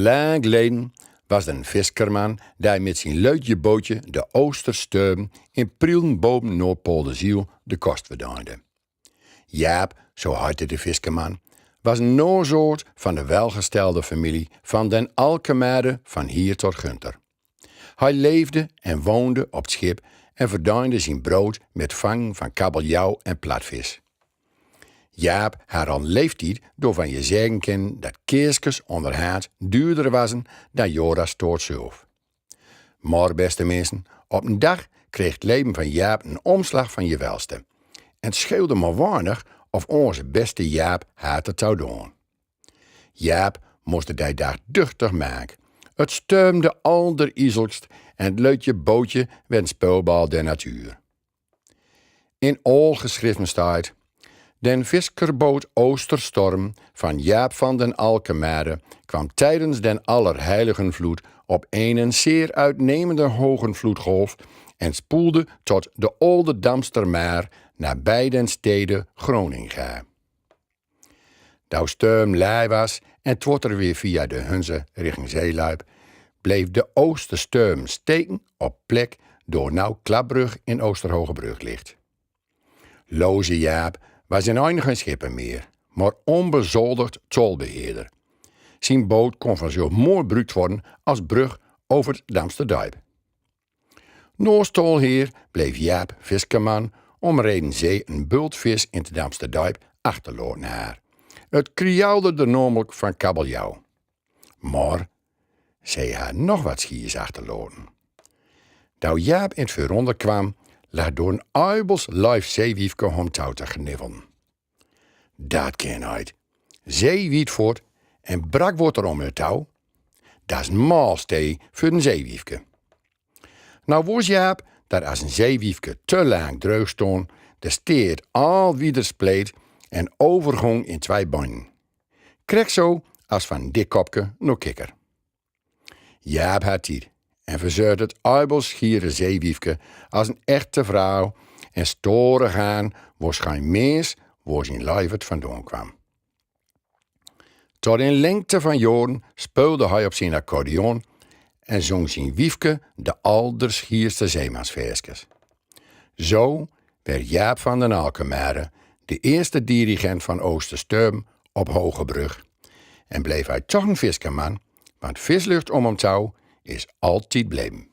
Lang geleden was er een viskerman die met zijn leutje bootje de Oostersteum in prielen boven Noordpoolderziel de kost verdiende. Jaap, zo heette de viskerman, was een noorzoot van de welgestelde familie van den Alkemade van hier tot Gunter. Hij leefde en woonde op het schip en verdiende zijn brood met vangen van kabeljauw en platvis. Jaap had al leeftijd door van je zeggen kennen dat keerskes onderhaat duurder waren dan Joras toort zelf. Maar beste mensen, op een dag kreeg het leven van Jaap een omslag van je welste. En het scheelde maar weinig of onze beste Jaap had het zou doen. Jaap moest die dag duchtig maken. Het steumde allerizigst en het leutje bootje werd een speelbal der natuur. In al geschreven staat: Den viskerboot Oosterstorm van Jaap van den Alkemade kwam tijdens den Allerheiligenvloed op een zeer uitnemende hogenvloedgolf en spoelde tot de Olde Damstermaar nabij den stede Groningen. Douw steum lui was en twotter weer via de Hunze richting Zeeluip, bleef de Oostersteum steken op plek door nou Klapbrug in Oosterhogebrug ligt. Loze Jaap was in eind geen schipper meer, maar onbezoldigd tolbeheerder. Zijn boot kon vanzelf mooi gebruikt worden als brug over het Damsterdijp. Noors tolheer bleef Jaap viskerman om reden zee een bultvis in het Damsterdijp achterloten haar. Het kriaalde er namelijk van kabeljauw. Maar zij had nog wat schiers achterloten. Douw Jaap in het veronder kwam, lag door een uibels live zeewiefke om touw te gniffelen. Dat ken uit. Zee wiet voort en brak wordt er om het touw. Dat is een maalstee voor een zeewiefke. Nou was Jaap dat als een zeewiefke te lang dreug stond, de steert al wieder spleet en overgong in twee banden. Kreeg zo als van dik kopke nog kikker. Jaap had tijd en verzeurt het uibels schiere zeewiefke als een echte vrouw en storen gaan waarschijnlijk meest waar zijn lijverd vandaan kwam. Tot in lengte van jaren speelde hij op zijn accordeon en zong zijn wiefke de alderschierste zeemansversjes. Zo werd Jaap van den Alkemade de eerste dirigent van Oostersteum op Hogebrug en bleef hij toch een viskerman, want vislucht om hem touw is altijd bleven.